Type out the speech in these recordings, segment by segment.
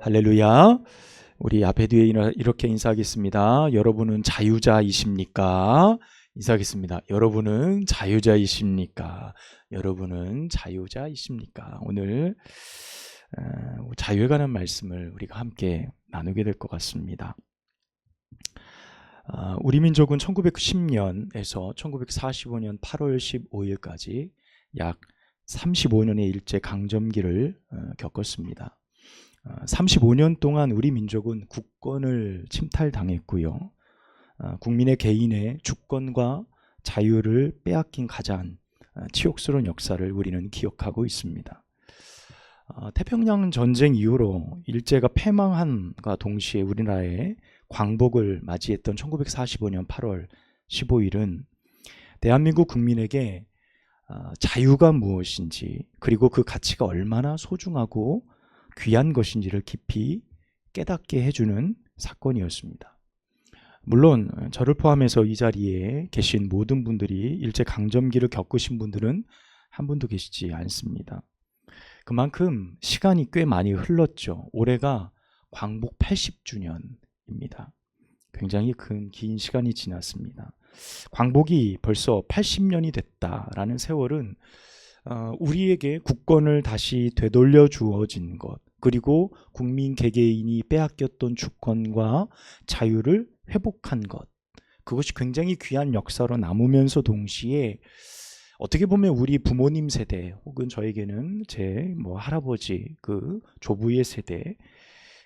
할렐루야. 우리 앞에 뒤에 이렇게 인사하겠습니다. 여러분은 자유자이십니까? 인사하겠습니다. 여러분은 자유자이십니까? 여러분은 자유자이십니까? 오늘 자유에 관한 말씀을 우리가 함께 나누게 될 것 같습니다. 우리 민족은 1910년에서 1945년 8월 15일까지 약 35년의 일제 강점기를 겪었습니다. 35년 동안 우리 민족은 국권을 침탈당했고요. 국민의 개인의 주권과 자유를 빼앗긴 가장 치욕스러운 역사를 우리는 기억하고 있습니다. 태평양 전쟁 이후로 일제가 패망함과 동시에 우리나라의 광복을 맞이했던 1945년 8월 15일은 대한민국 국민에게 자유가 무엇인지, 그리고 그 가치가 얼마나 소중하고 귀한 것인지를 깊이 깨닫게 해주는 사건이었습니다. 물론 저를 포함해서 이 자리에 계신 모든 분들이 일제 강점기를 겪으신 분들은 한 분도 계시지 않습니다. 그만큼 시간이 꽤 많이 흘렀죠. 올해가 광복 80주년입니다. 굉장히 긴 시간이 지났습니다. 광복이 벌써 80년이 됐다라는 세월은 우리에게 국권을 다시 되돌려 주어진 것, 그리고 국민 개개인이 빼앗겼던 주권과 자유를 회복한 것, 그것이 굉장히 귀한 역사로 남으면서 동시에 어떻게 보면 우리 부모님 세대, 혹은 저에게는 제 할아버지, 그 조부의 세대,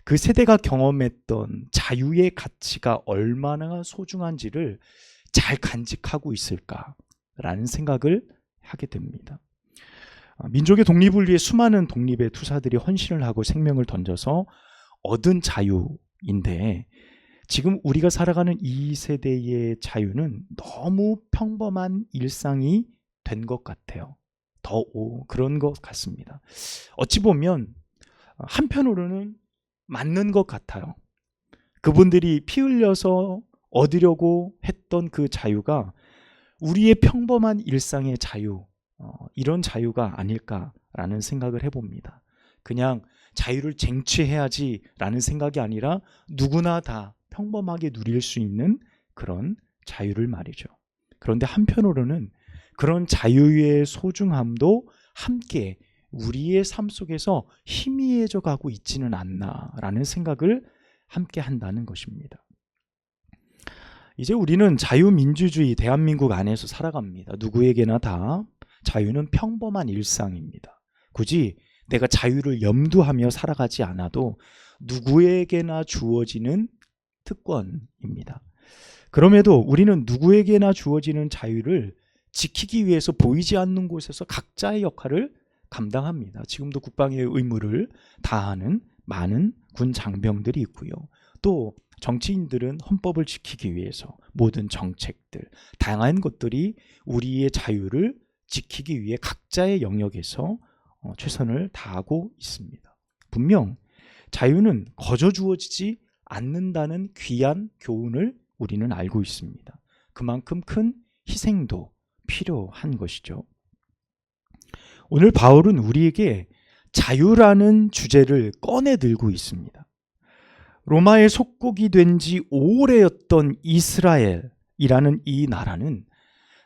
그 세대가 경험했던 자유의 가치가 얼마나 소중한지를 잘 간직하고 있을까라는 생각을 하게 됩니다. 민족의 독립을 위해 수많은 독립의 투사들이 헌신을 하고 생명을 던져서 얻은 자유인데, 지금 우리가 살아가는 이 세대의 자유는 너무 평범한 일상이 된 것 같아요. 그런 것 같습니다. 어찌 보면 한편으로는 맞는 것 같아요. 그분들이 피 흘려서 얻으려고 했던 그 자유가 우리의 평범한 일상의 자유, 이런 자유가 아닐까라는 생각을 해봅니다. 그냥 자유를 쟁취해야지라는 생각이 아니라 누구나 다 평범하게 누릴 수 있는 그런 자유를 말이죠. 그런데 한편으로는 그런 자유의 소중함도 함께 우리의 삶 속에서 희미해져 가고 있지는 않나라는 생각을 함께 한다는 것입니다. 이제 우리는 자유민주주의 대한민국 안에서 살아갑니다. 누구에게나 다 자유는 평범한 일상입니다. 굳이 내가 자유를 염두하며 살아가지 않아도 누구에게나 주어지는 특권입니다. 그럼에도 우리는 누구에게나 주어지는 자유를 지키기 위해서 보이지 않는 곳에서 각자의 역할을 감당합니다. 지금도 국방의 의무를 다하는 많은 군 장병들이 있고요. 또 정치인들은 헌법을 지키기 위해서 모든 정책들, 다양한 것들이 우리의 자유를 지키기 위해 각자의 영역에서 최선을 다하고 있습니다. 분명 자유는 거저 주어지지 않는다는 귀한 교훈을 우리는 알고 있습니다. 그만큼 큰 희생도 필요한 것이죠. 오늘 바울은 우리에게 자유라는 주제를 꺼내 들고 있습니다. 로마의 속국이 된 지 오래였던 이스라엘이라는 이 나라는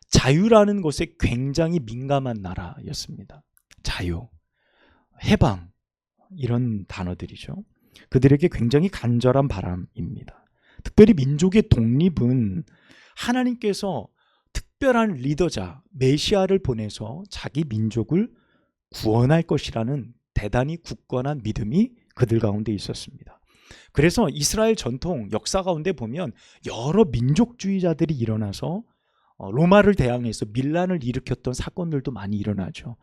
자유라는 것에 굉장히 민감한 나라였습니다. 자유, 해방, 이런 단어들이죠. 그들에게 굉장히 간절한 바람입니다. 특별히 민족의 독립은 하나님께서 특별한 리더자, 메시아를 보내서 자기 민족을 구원할 것이라는 대단히 굳건한 믿음이 그들 가운데 있었습니다. 그래서 이스라엘 전통 역사 가운데 보면 여러 민족주의자들이 일어나서 로마를 대항해서 밀란을 일으켰던 사건들도 많이 일어나죠.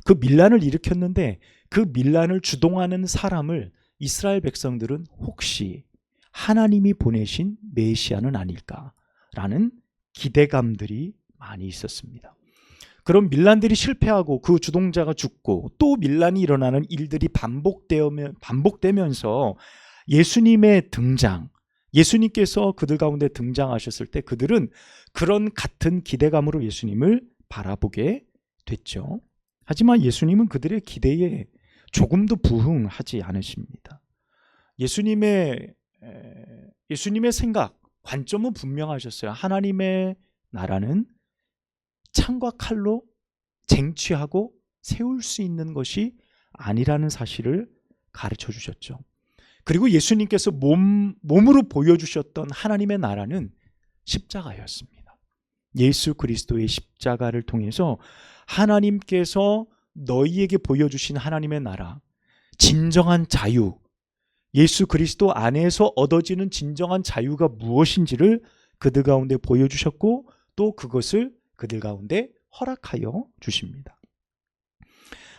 그 밀란을 일으켰는데 그 밀란을 주동하는 사람을 이스라엘 백성들은 혹시 하나님이 보내신 메시아는 아닐까라는 기대감들이 많이 있었습니다. 그런 밀란들이 실패하고 그 주동자가 죽고 또 밀란이 일어나는 일들이 반복되면서 예수님의 등장, 예수님께서 그들 가운데 등장하셨을 때 그들은 그런 같은 기대감으로 예수님을 바라보게 됐죠. 하지만 예수님은 그들의 기대에 조금도 부응하지 않으십니다. 예수님의 생각, 관점은 분명하셨어요. 하나님의 나라는 창과 칼로 쟁취하고 세울 수 있는 것이 아니라는 사실을 가르쳐 주셨죠. 그리고 예수님께서 몸으로 보여주셨던 하나님의 나라는 십자가였습니다. 예수 그리스도의 십자가를 통해서 하나님께서 너희에게 보여주신 하나님의 나라, 진정한 자유, 예수 그리스도 안에서 얻어지는 진정한 자유가 무엇인지를 그들 가운데 보여주셨고 또 그것을 그들 가운데 허락하여 주십니다.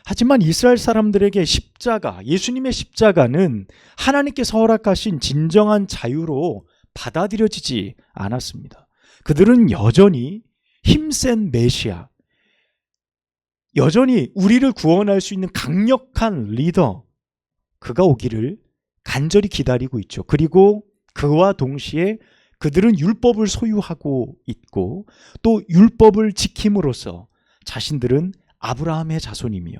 하지만 이스라엘 사람들에게 십자가, 예수님의 십자가는 하나님께서 허락하신 진정한 자유로 받아들여지지 않았습니다. 그들은 여전히 힘센 메시아, 여전히 우리를 구원할 수 있는 강력한 리더, 그가 오기를 간절히 기다리고 있죠. 그리고 그와 동시에 그들은 율법을 소유하고 있고 또 율법을 지킴으로써 자신들은 아브라함의 자손이며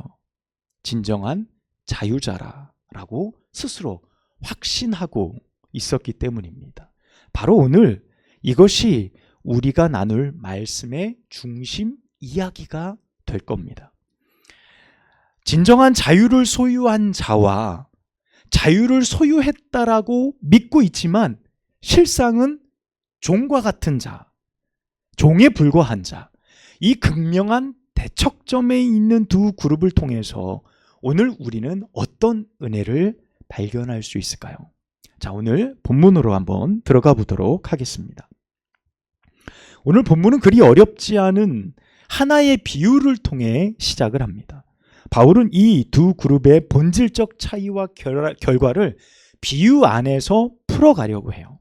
진정한 자유자라고 스스로 확신하고 있었기 때문입니다. 바로 오늘 이것이 우리가 나눌 말씀의 중심 이야기가 될 겁니다. 진정한 자유를 소유한 자와 자유를 소유했다라고 믿고 있지만 실상은 종과 같은 자, 종에 불과한 자, 이 극명한 대척점에 있는 두 그룹을 통해서 오늘 우리는 어떤 은혜를 발견할 수 있을까요? 자, 오늘 본문으로 한번 들어가 보도록 하겠습니다. 오늘 본문은 그리 어렵지 않은 하나의 비유를 통해 시작을 합니다. 바울은 이 두 그룹의 본질적 차이와 결과를 비유 안에서 풀어가려고 해요.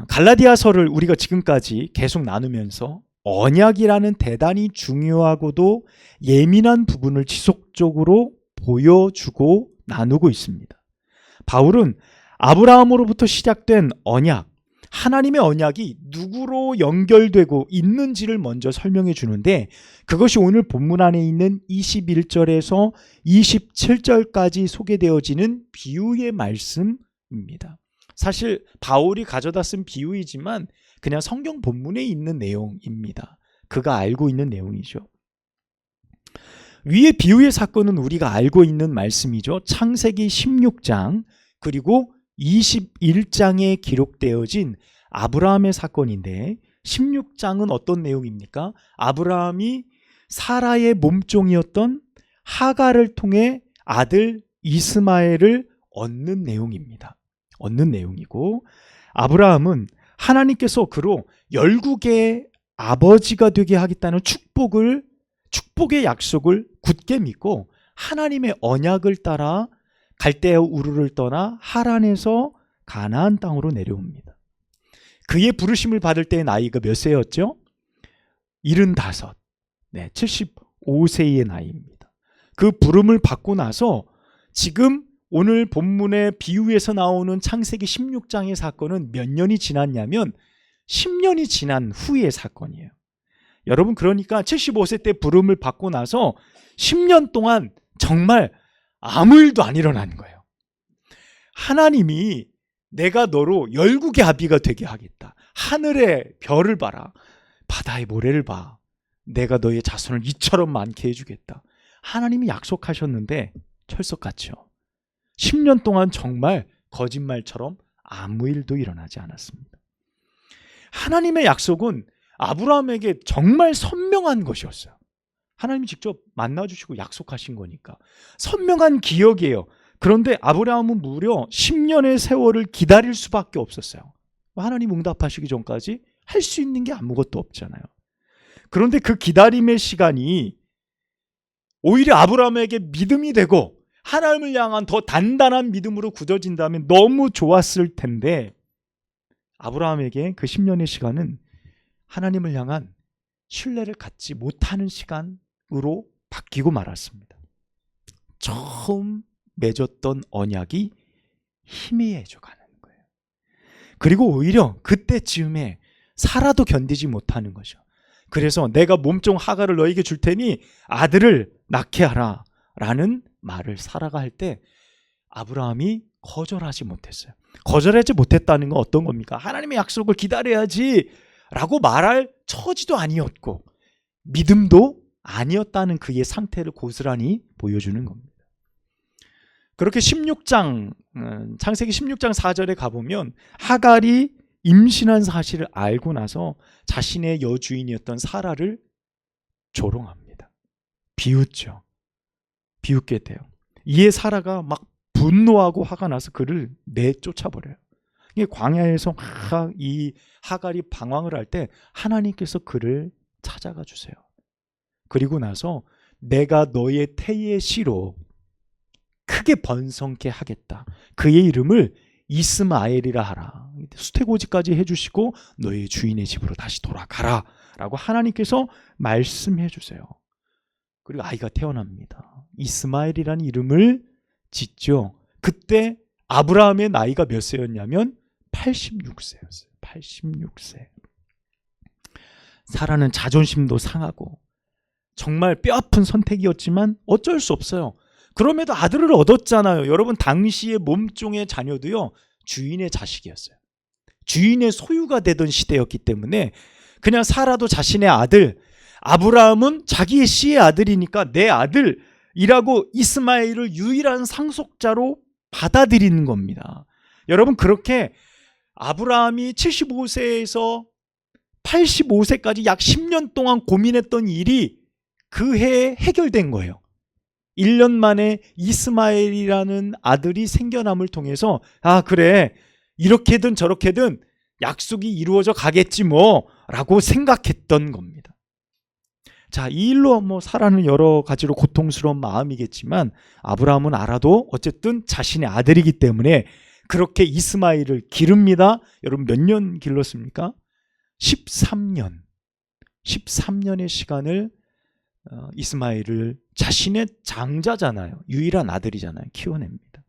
갈라디아서를 우리가 지금까지 계속 나누면서 언약이라는 대단히 중요하고도 예민한 부분을 지속적으로 보여주고 나누고 있습니다. 바울은 아브라함으로부터 시작된 언약, 하나님의 언약이 누구로 연결되고 있는지를 먼저 설명해 주는데 그것이 오늘 본문 안에 있는 21절에서 27절까지 소개되어지는 비유의 말씀입니다. 사실 바울이 가져다 쓴 비유이지만 그냥 성경 본문에 있는 내용입니다. 그가 알고 있는 내용이죠. 위의 비유의 사건은 우리가 알고 있는 말씀이죠. 창세기 16장 그리고 21장에 기록되어진 아브라함의 사건인데 16장은 어떤 내용입니까? 아브라함이 사라의 몸종이었던 하갈을 통해 아들 이스마엘을 얻는 내용입니다. 얻는 내용이고 아브라함은 하나님께서 그로 열국의 아버지가 되게 하겠다는 축복의 약속을 굳게 믿고 하나님의 언약을 따라 갈대아 우르를 떠나 하란에서 가나안 땅으로 내려옵니다. 그의 부르심을 받을 때의 나이가 몇 세였죠? 75, 75세의 나이입니다. 그 부름을 받고 나서 지금 오늘 본문의 비유에서 나오는 창세기 16장의 사건은 몇 년이 지났냐면 10년이 지난 후의 사건이에요. 여러분, 그러니까 75세 때 부름을 받고 나서 10년 동안 정말 아무 일도 안 일어난 거예요. 하나님이 내가 너로 열국의 아비가 되게 하겠다. 하늘의 별을 봐라. 바다의 모래를 봐. 내가 너의 자손을 이처럼 많게 해주겠다. 하나님이 약속하셨는데 철석같죠. 10년 동안 정말 거짓말처럼 아무 일도 일어나지 않았습니다. 하나님의 약속은 아브라함에게 정말 선명한 것이었어요. 하나님이 직접 만나주시고 약속하신 거니까 선명한 기억이에요. 그런데 아브라함은 무려 10년의 세월을 기다릴 수밖에 없었어요. 하나님 응답하시기 전까지 할 수 있는 게 아무것도 없잖아요. 그런데 그 기다림의 시간이 오히려 아브라함에게 믿음이 되고 하나님을 향한 더 단단한 믿음으로 굳어진다면 너무 좋았을 텐데 아브라함에게 그 10년의 시간은 하나님을 향한 신뢰를 갖지 못하는 시간으로 바뀌고 말았습니다. 처음 맺었던 언약이 희미해져 가는 거예요. 그리고 오히려 그때쯤에 사라도 견디지 못하는 거죠. 그래서 내가 몸종 하갈을 너에게 줄 테니 아들을 낳게 하라 라는 말을 사라가 할 때 아브라함이 거절하지 못했어요. 거절하지 못했다는 건 어떤 겁니까? 하나님의 약속을 기다려야지 라고 말할 처지도 아니었고 믿음도 아니었다는 그의 상태를 고스란히 보여주는 겁니다. 그렇게 16장 창세기 16장 4절에 가보면 하갈이 임신한 사실을 알고 나서 자신의 여주인이었던 사라를 조롱합니다. 비웃죠. 비웃게 돼요. 이에 사라가 막 분노하고 화가 나서 그를 내쫓아버려요. 이게 광야에서 이 하갈이 방황을 할 때 하나님께서 그를 찾아가 주세요. 그리고 나서 내가 너의 태의 씨로 크게 번성케 하겠다. 그의 이름을 이스마엘이라 하라. 수태고지까지 해주시고 너의 주인의 집으로 다시 돌아가라 라고 하나님께서 말씀해 주세요. 그리고 아이가 태어납니다. 이스마엘이라는 이름을 짓죠. 그때 아브라함의 나이가 몇 세였냐면 86세였어요. 86세. 사라는 자존심도 상하고 정말 뼈아픈 선택이었지만 어쩔 수 없어요. 그럼에도 아들을 얻었잖아요. 여러분, 당시의 몸종의 자녀도요, 주인의 자식이었어요. 주인의 소유가 되던 시대였기 때문에 그냥 사라도 자신의 아들, 아브라함은 자기의 씨의 아들이니까 내 아들이라고 이스마엘을 유일한 상속자로 받아들이는 겁니다. 여러분, 그렇게 아브라함이 75세에서 85세까지 약 10년 동안 고민했던 일이 그 해에 해결된 거예요. 1년 만에 이스마엘이라는 아들이 생겨남을 통해서 그래, 이렇게든 저렇게든 약속이 이루어져 가겠지 뭐 라고 생각했던 겁니다. 자, 이 일로 사라는 여러 가지로 고통스러운 마음이겠지만 아브라함은 알아도 어쨌든 자신의 아들이기 때문에 그렇게 이스마엘을 기릅니다. 여러분, 몇 년 길렀습니까? 13년의 시간을 이스마엘을 자신의 장자잖아요. 유일한 아들이잖아요. 키워냅니다.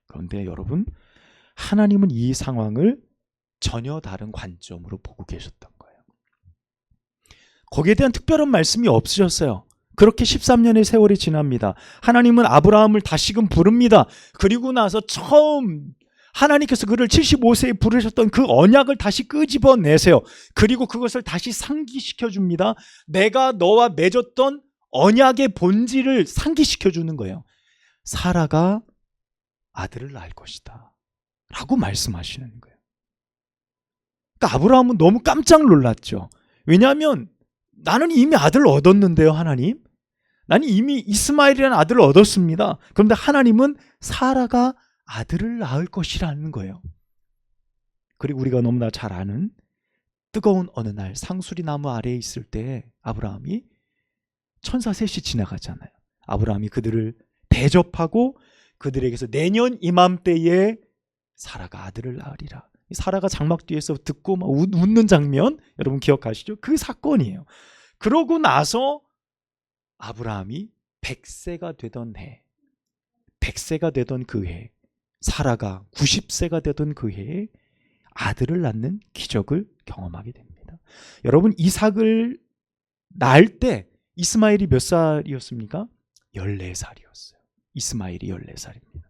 그런데 여러분, 하나님은 이 상황을 전혀 다른 관점으로 보고 계셨던 거예요. 거기에 대한 특별한 말씀이 없으셨어요. 그렇게 13년의 세월이 지납니다. 하나님은 아브라함을 다시금 부릅니다. 그리고 나서 처음 하나님께서 그를 75세에 부르셨던 그 언약을 다시 끄집어내세요. 그리고 그것을 다시 상기시켜 줍니다. 내가 너와 맺었던 언약의 본질을 상기시켜 주는 거예요. 사라가 아들을 낳을 것이다 라고 말씀하시는 거예요. 그러니까 아브라함은 너무 깜짝 놀랐죠. 왜냐하면 나는 이미 아들을 얻었는데요, 하나님. 나는 이미 이스마엘이라는 아들을 얻었습니다. 그런데 하나님은 사라가 아들을 낳을 것이라는 거예요. 그리고 우리가 너무나 잘 아는 뜨거운 어느 날 상수리 나무 아래에 있을 때 아브라함이 천사 셋이 지나가잖아요. 아브라함이 그들을 대접하고 그들에게서 내년 이맘때에 사라가 아들을 낳으리라. 사라가 장막 뒤에서 듣고 막 웃는 장면 여러분 기억하시죠? 그 사건이에요. 그러고 나서 아브라함이 100세가 되던 해, 100세가 되던 그 해, 사라가 90세가 되던 그 해에 아들을 낳는 기적을 경험하게 됩니다. 여러분, 이삭을 낳을 때 이스마엘이 몇 살이었습니까? 14살이었어요. 이스마엘이 14살입니다.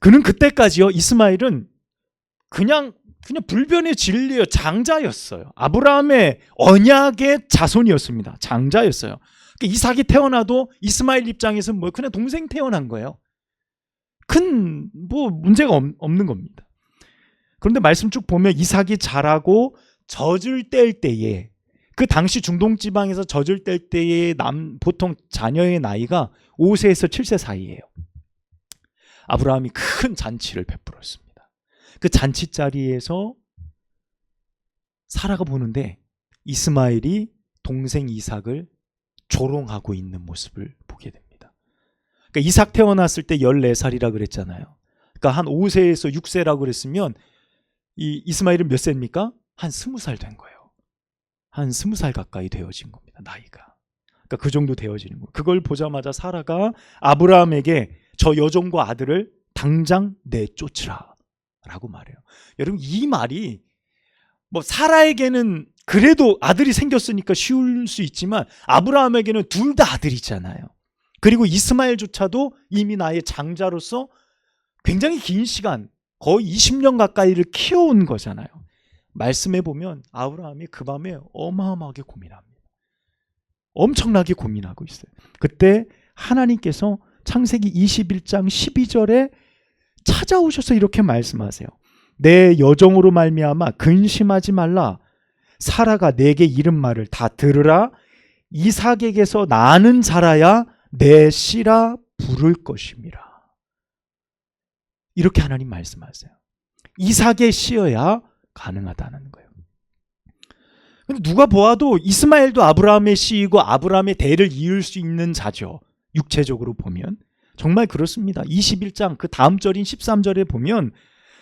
그는 그때까지요, 이스마엘은 그냥 불변의 진리의 장자였어요. 아브라함의 언약의 자손이었습니다. 장자였어요. 그러니까 이삭이 태어나도 이스마엘 입장에서는 그냥 동생 태어난 거예요. 큰 문제가 없는 겁니다. 그런데 말씀 쭉 보면 이삭이 자라고 젖을 뗄 때에, 그 당시 중동 지방에서 젖을 뗄 때에 보통 자녀의 나이가 5세에서 7세 사이예요. 아브라함이 큰 잔치를 베풀었습니다. 그 잔치 자리에서 사라가 보는데 이스마엘이 동생 이삭을 조롱하고 있는 모습을 보게 됩니다. 그러니까 이삭 태어났을 때 14살이라 그랬잖아요. 그러니까 한 5세에서 6세라고 그랬으면 이 이스마엘은 몇 세입니까? 한 20살 된 거예요. 한 20살 가까이 되어진 겁니다. 나이가. 그러니까 그 정도 되어지는 거예요. 그걸 보자마자 사라가 아브라함에게 저 여종과 아들을 당장 내쫓으라 라고 말해요. 여러분, 이 말이 사라에게는 그래도 아들이 생겼으니까 쉬울 수 있지만 아브라함에게는 둘 다 아들이잖아요. 그리고 이스마엘조차도 이미 나의 장자로서 굉장히 긴 시간, 거의 20년 가까이를 키워온 거잖아요. 말씀해 보면 아브라함이 그 밤에 어마어마하게 고민합니다. 엄청나게 고민하고 있어요. 그때 하나님께서 창세기 21장 12절에 찾아오셔서 이렇게 말씀하세요. 내 여종으로 말미암아 근심하지 말라. 사라가 내게 이른 말을 다 들으라. 이삭에게서 나는 자라야 내 씨라 부를 것임이라. 이렇게 하나님 말씀하세요. 이삭의 씨여야 가능하다는 거예요. 근데 누가 보아도 이스마엘도 아브라함의 씨이고 아브라함의 대를 이을 수 있는 자죠. 육체적으로 보면 정말 그렇습니다. 21장 그 다음 절인 13절에 보면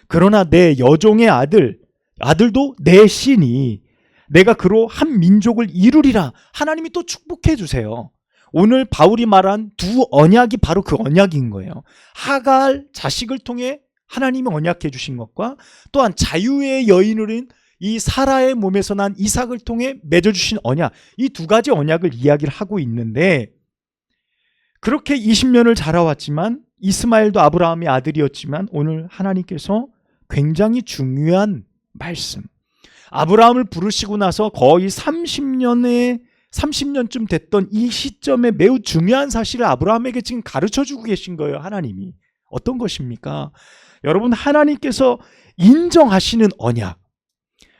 그러나 내 여종의 아들도 내 씨니 내가 그로 한 민족을 이루리라. 하나님이 또 축복해 주세요. 오늘 바울이 말한 두 언약이 바로 그 언약인 거예요. 하갈 자식을 통해 하나님이 언약해 주신 것과 또한 자유의 여인으로인 이 사라의 몸에서 난 이삭을 통해 맺어주신 언약, 이 두 가지 언약을 이야기를 하고 있는데, 그렇게 20년을 자라왔지만 이스마엘도 아브라함의 아들이었지만 오늘 하나님께서 굉장히 중요한 말씀, 아브라함을 부르시고 나서 거의 30년쯤 됐던 이 시점에 매우 중요한 사실을 아브라함에게 지금 가르쳐주고 계신 거예요. 하나님이 어떤 것입니까? 여러분, 하나님께서 인정하시는 언약,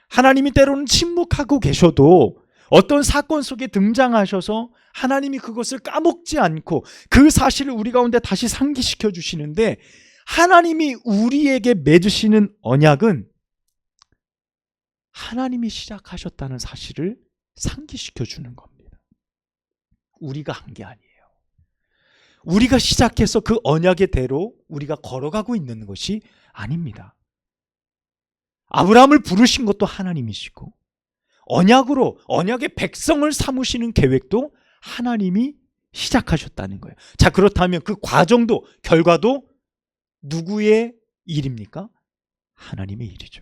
하나님이 때로는 침묵하고 계셔도 어떤 사건 속에 등장하셔서 하나님이 그것을 까먹지 않고 그 사실을 우리 가운데 다시 상기시켜 주시는데, 하나님이 우리에게 맺으시는 언약은 하나님이 시작하셨다는 사실을 상기시켜 주는 겁니다. 우리가 한 게 아니에요. 우리가 시작해서 그 언약의 대로 우리가 걸어가고 있는 것이 아닙니다. 아브라함을 부르신 것도 하나님이시고 언약의 백성을 삼으시는 계획도 하나님이 시작하셨다는 거예요. 자, 그렇다면 그 과정도 결과도 누구의 일입니까? 하나님의 일이죠.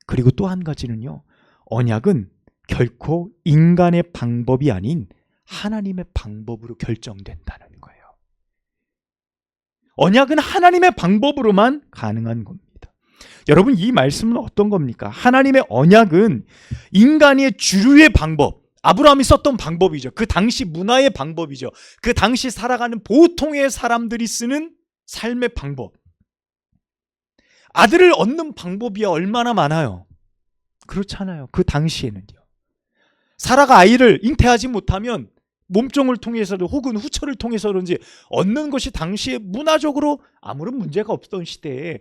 그리고 또 한 가지는요, 언약은 결코 인간의 방법이 아닌 하나님의 방법으로 결정된다는 거예요. 언약은 하나님의 방법으로만 가능한 겁니다. 여러분, 이 말씀은 어떤 겁니까? 하나님의 언약은 인간의 주류의 방법, 아브라함이 썼던 방법이죠. 그 당시 문화의 방법이죠. 그 당시 살아가는 보통의 사람들이 쓰는 삶의 방법. 아들을 얻는 방법이야 얼마나 많아요. 그렇잖아요. 그 당시에는요. 사라가 아이를 잉태하지 못하면 몸종을 통해서도 혹은 후처를 통해서든지 얻는 것이 당시에 문화적으로 아무런 문제가 없던 시대에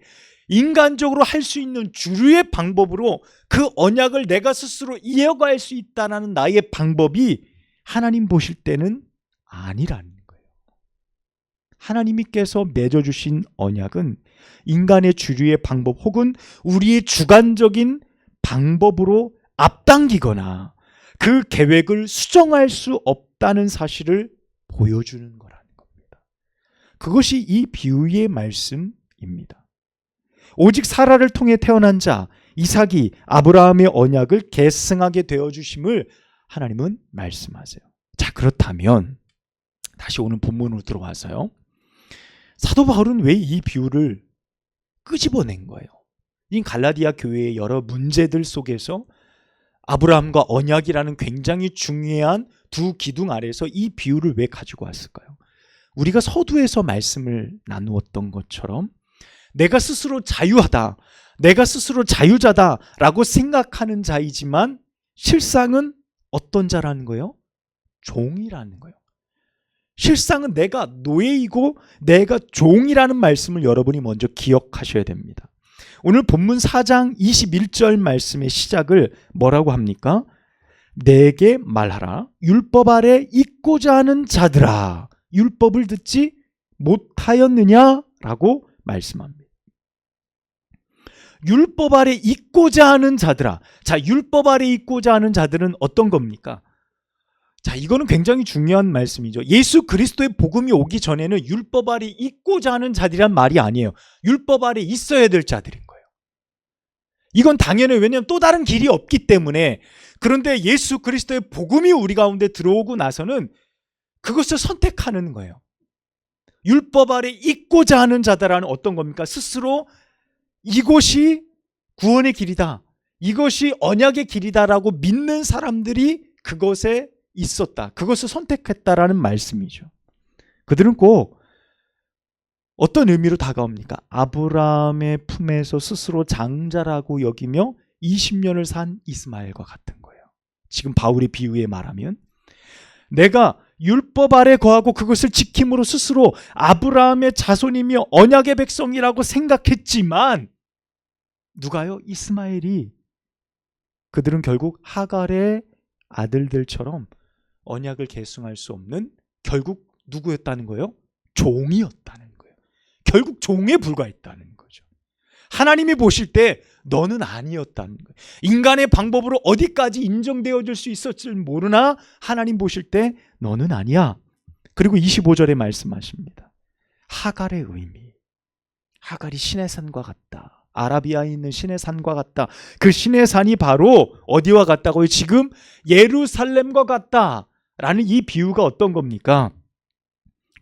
인간적으로 할 수 있는 주류의 방법으로 그 언약을 내가 스스로 이어갈 수 있다는 나의 방법이 하나님 보실 때는 아니라는 거예요. 하나님께서 맺어주신 언약은 인간의 주류의 방법 혹은 우리의 주관적인 방법으로 앞당기거나 그 계획을 수정할 수 없다는 사실을 보여주는 거라는 겁니다. 그것이 이 비유의 말씀입니다. 오직 사라를 통해 태어난 자 이삭이 아브라함의 언약을 계승하게 되어주심을 하나님은 말씀하세요. 자, 그렇다면 다시 오늘 본문으로 들어와서요, 사도 바울은 왜 이 비유를 끄집어낸 거예요? 이 갈라디아 교회의 여러 문제들 속에서 아브라함과 언약이라는 굉장히 중요한 두 기둥 아래서 이 비유를 왜 가지고 왔을까요? 우리가 서두에서 말씀을 나누었던 것처럼 내가 스스로 자유하다, 내가 스스로 자유자다라고 생각하는 자이지만 실상은 어떤 자라는 거예요? 종이라는 거예요. 실상은 내가 노예이고 내가 종이라는 말씀을 여러분이 먼저 기억하셔야 됩니다. 오늘 본문 4장 21절 말씀의 시작을 뭐라고 합니까? 내게 말하라. 율법 아래 있고자 하는 자들아, 율법을 듣지 못하였느냐라고 말씀합니다. 율법 아래 있고자 하는 자들아. 자, 율법 아래 있고자 하는 자들은 어떤 겁니까? 자, 이거는 굉장히 중요한 말씀이죠. 예수 그리스도의 복음이 오기 전에는 율법 아래 있고자 하는 자들이란 말이 아니에요. 율법 아래 있어야 될 자들인 거예요. 이건 당연해요. 왜냐하면 또 다른 길이 없기 때문에. 그런데 예수 그리스도의 복음이 우리 가운데 들어오고 나서는 그것을 선택하는 거예요. 율법 아래 있고자 하는 자들은 어떤 겁니까? 스스로 이곳이 구원의 길이다, 이것이 언약의 길이다라고 믿는 사람들이 그것에 있었다, 그것을 선택했다라는 말씀이죠. 그들은 꼭 어떤 의미로 다가옵니까? 아브라함의 품에서 스스로 장자라고 여기며 20년을 산 이스마엘과 같은 거예요. 지금 바울의 비유에 말하면 내가 율법 아래 거하고 그것을 지킴으로 스스로 아브라함의 자손이며 언약의 백성이라고 생각했지만 누가요? 이스마엘이. 그들은 결국 하갈의 아들들처럼 언약을 계승할 수 없는, 결국 누구였다는 거예요? 종이었다는 거예요. 결국 종에 불과했다는 거죠. 하나님이 보실 때 너는 아니었다는 거예요. 인간의 방법으로 어디까지 인정되어질 수 있었을지 모르나 하나님 보실 때 너는 아니야. 그리고 25절에 말씀하십니다. 하갈의 의미. 하갈이 신의 산과 같다. 아라비아에 있는 신의 산과 같다. 그 신의 산이 바로 어디와 같다고요? 지금 예루살렘과 같다라는 이 비유가 어떤 겁니까?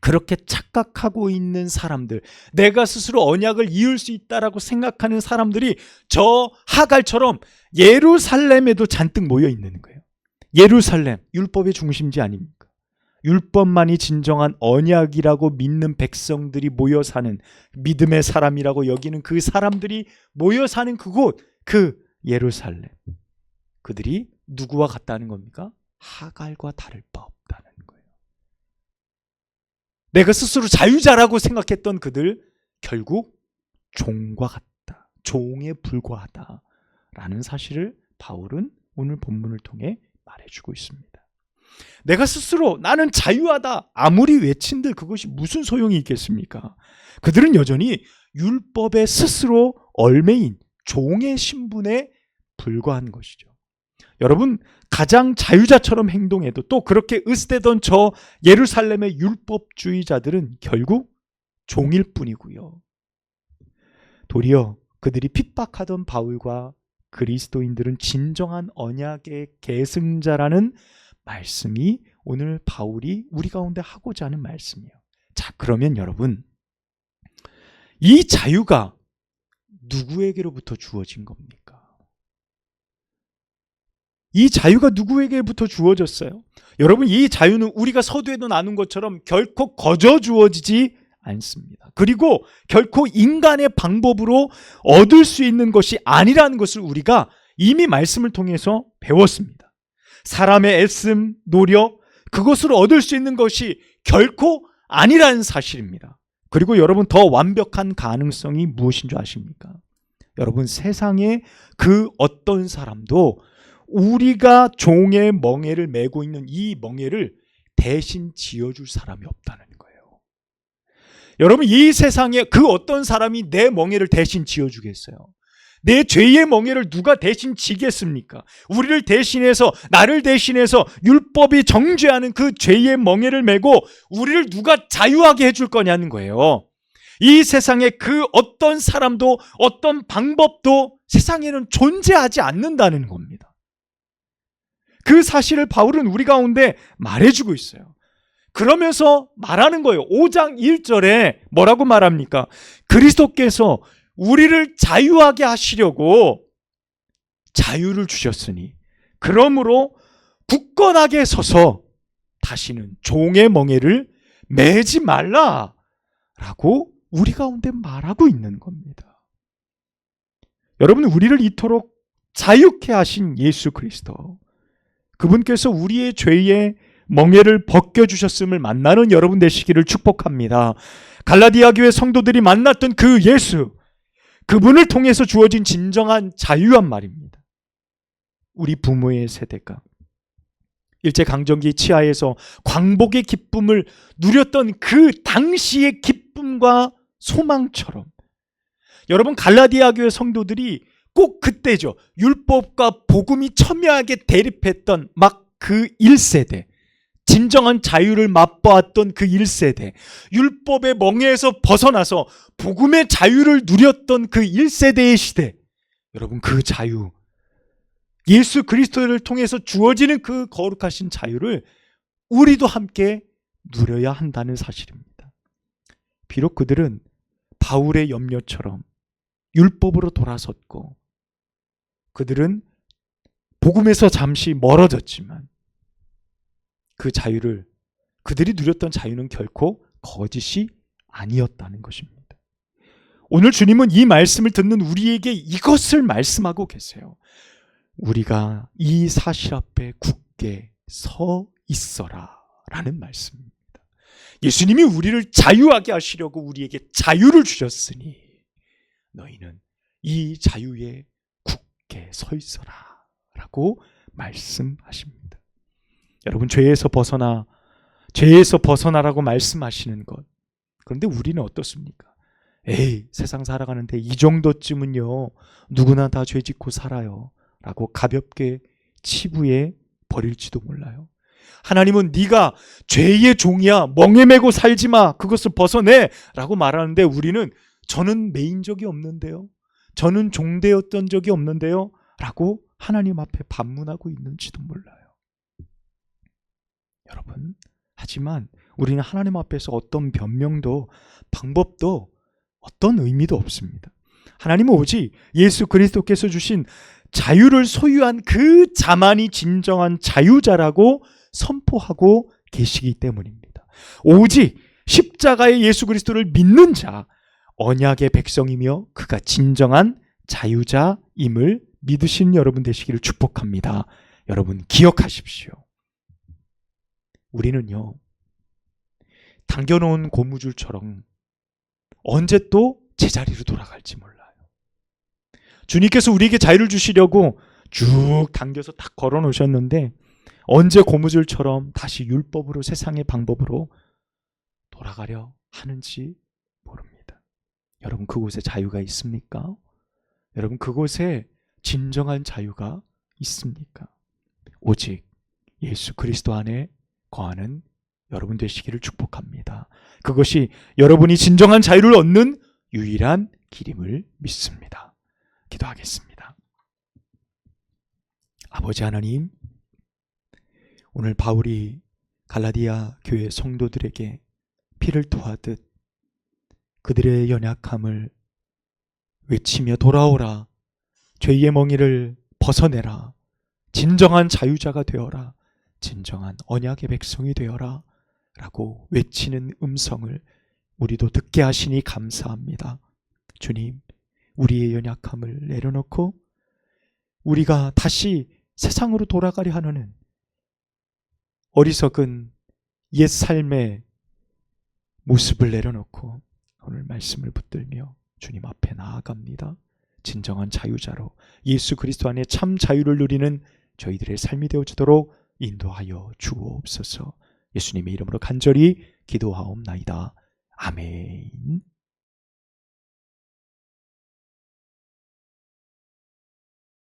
그렇게 착각하고 있는 사람들, 내가 스스로 언약을 이을 수 있다라고 생각하는 사람들이 저 하갈처럼 예루살렘에도 잔뜩 모여 있는 거예요. 예루살렘, 율법의 중심지 아닙니까? 율법만이 진정한 언약이라고 믿는 백성들이 모여 사는, 믿음의 사람이라고 여기는 그 사람들이 모여 사는 그곳, 그 예루살렘. 그들이 누구와 같다는 겁니까? 하갈과 다를 바 없다는 거예요. 내가 스스로 자유자라고 생각했던 그들, 결국 종과 같다, 종에 불과하다라는 사실을 바울은 오늘 본문을 통해 말해주고 있습니다. 내가 스스로 나는 자유하다 아무리 외친들 그것이 무슨 소용이 있겠습니까? 그들은 여전히 율법에 스스로 얽매인 종의 신분에 불과한 것이죠. 여러분, 가장 자유자처럼 행동해도 또 그렇게 으스대던 저 예루살렘의 율법주의자들은 결국 종일 뿐이고요. 도리어 그들이 핍박하던 바울과 그리스도인들은 진정한 언약의 계승자라는 말씀이 오늘 바울이 우리 가운데 하고자 하는 말씀이에요. 자, 그러면 여러분, 이 자유가 누구에게로부터 주어진 겁니까? 이 자유가 누구에게부터 주어졌어요? 여러분, 이 자유는 우리가 서두에도 나눈 것처럼 결코 거저 주어지지 않습니다. 그리고 결코 인간의 방법으로 얻을 수 있는 것이 아니라는 것을 우리가 이미 말씀을 통해서 배웠습니다. 사람의 애씀, 노력, 그것으로 얻을 수 있는 것이 결코 아니라는 사실입니다. 그리고 여러분, 더 완벽한 가능성이 무엇인 줄 아십니까? 여러분, 세상에 그 어떤 사람도 우리가 종의 멍에를 메고 있는 이 멍에를 대신 지어줄 사람이 없다는 거예요. 여러분, 이 세상에 그 어떤 사람이 내 멍에를 대신 지어주겠어요? 내 죄의 멍에를 누가 대신 지겠습니까? 우리를 대신해서, 나를 대신해서 율법이 정죄하는 그 죄의 멍에를 메고 우리를 누가 자유하게 해줄 거냐는 거예요. 이 세상에 그 어떤 사람도 어떤 방법도 세상에는 존재하지 않는다는 겁니다. 그 사실을 바울은 우리 가운데 말해주고 있어요. 그러면서 말하는 거예요. 5장 1절에 뭐라고 말합니까? 그리스도께서 우리를 자유하게 하시려고 자유를 주셨으니 그러므로 굳건하게 서서 다시는 종의 멍에를 매지 말라라고 우리 가운데 말하고 있는 겁니다. 여러분, 우리를 이토록 자유케 하신 예수 그리스도, 그분께서 우리의 죄의 멍에를 벗겨주셨음을 만나는 여러분 되시기를 축복합니다. 갈라디아 교회 성도들이 만났던 그 예수, 그분을 통해서 주어진 진정한 자유한 말입니다. 우리 부모의 세대가 일제강점기 치하에서 광복의 기쁨을 누렸던 그 당시의 기쁨과 소망처럼 여러분, 갈라디아 교회 성도들이 꼭 그때죠. 율법과 복음이 첨예하게 대립했던 막 그 1세대, 진정한 자유를 맛보았던 그 1세대, 율법의 멍에에서 벗어나서 복음의 자유를 누렸던 그 1세대의 시대, 여러분, 그 자유, 예수 그리스도를 통해서 주어지는 그 거룩하신 자유를 우리도 함께 누려야 한다는 사실입니다. 비록 그들은 바울의 염려처럼 율법으로 돌아섰고 그들은 복음에서 잠시 멀어졌지만 그 자유를, 그들이 누렸던 자유는 결코 거짓이 아니었다는 것입니다. 오늘 주님은 이 말씀을 듣는 우리에게 이것을 말씀하고 계세요. 우리가 이 사실 앞에 굳게 서 있어라 라는 말씀입니다. 예수님이 우리를 자유하게 하시려고 우리에게 자유를 주셨으니 너희는 이 자유에 굳게 서 있어라 라고 말씀하십니다. 여러분, 죄에서 벗어나라고 말씀하시는 것, 그런데 우리는 어떻습니까? 에이, 세상 살아가는데 이 정도쯤은요 누구나 다 죄 짓고 살아요 라고 가볍게 치부해 버릴지도 몰라요. 하나님은 네가 죄의 종이야, 멍에 매고 살지 마, 그것을 벗어내 라고 말하는데 우리는 저는 매인 적이 없는데요, 저는 종되었던 적이 없는데요 라고 하나님 앞에 반문하고 있는지도 몰라요. 여러분, 하지만 우리는 하나님 앞에서 어떤 변명도 방법도 어떤 의미도 없습니다. 하나님은 오직 예수 그리스도께서 주신 자유를 소유한 그 자만이 진정한 자유자라고 선포하고 계시기 때문입니다. 오직 십자가의 예수 그리스도를 믿는 자, 언약의 백성이며 그가 진정한 자유자임을 믿으신 여러분 되시기를 축복합니다. 여러분 기억하십시오. 우리는요 당겨놓은 고무줄처럼 언제 또 제자리로 돌아갈지 몰라요. 주님께서 우리에게 자유를 주시려고 쭉 당겨서 딱 걸어 놓으셨는데 언제 고무줄처럼 다시 율법으로, 세상의 방법으로 돌아가려 하는지 모릅니다. 여러분, 그곳에 자유가 있습니까? 여러분, 그곳에 진정한 자유가 있습니까? 오직 예수 그리스도 안에 거하는 여러분 되시기를 축복합니다. 그것이 여러분이 진정한 자유를 얻는 유일한 길임을 믿습니다. 기도하겠습니다. 아버지 하나님, 오늘 바울이 갈라디아 교회 성도들에게 피를 토하듯 그들의 연약함을 외치며 돌아오라, 죄의 멍에를 벗어내라, 진정한 자유자가 되어라, 진정한 언약의 백성이 되어라 라고 외치는 음성을 우리도 듣게 하시니 감사합니다. 주님, 우리의 연약함을 내려놓고 우리가 다시 세상으로 돌아가려 하는 어리석은 옛 삶의 모습을 내려놓고 오늘 말씀을 붙들며 주님 앞에 나아갑니다. 진정한 자유자로 예수 그리스도 안에 참 자유를 누리는 저희들의 삶이 되어주도록 인도하여 주옵소서. 예수님의 이름으로 간절히 기도하옵나이다. 아멘.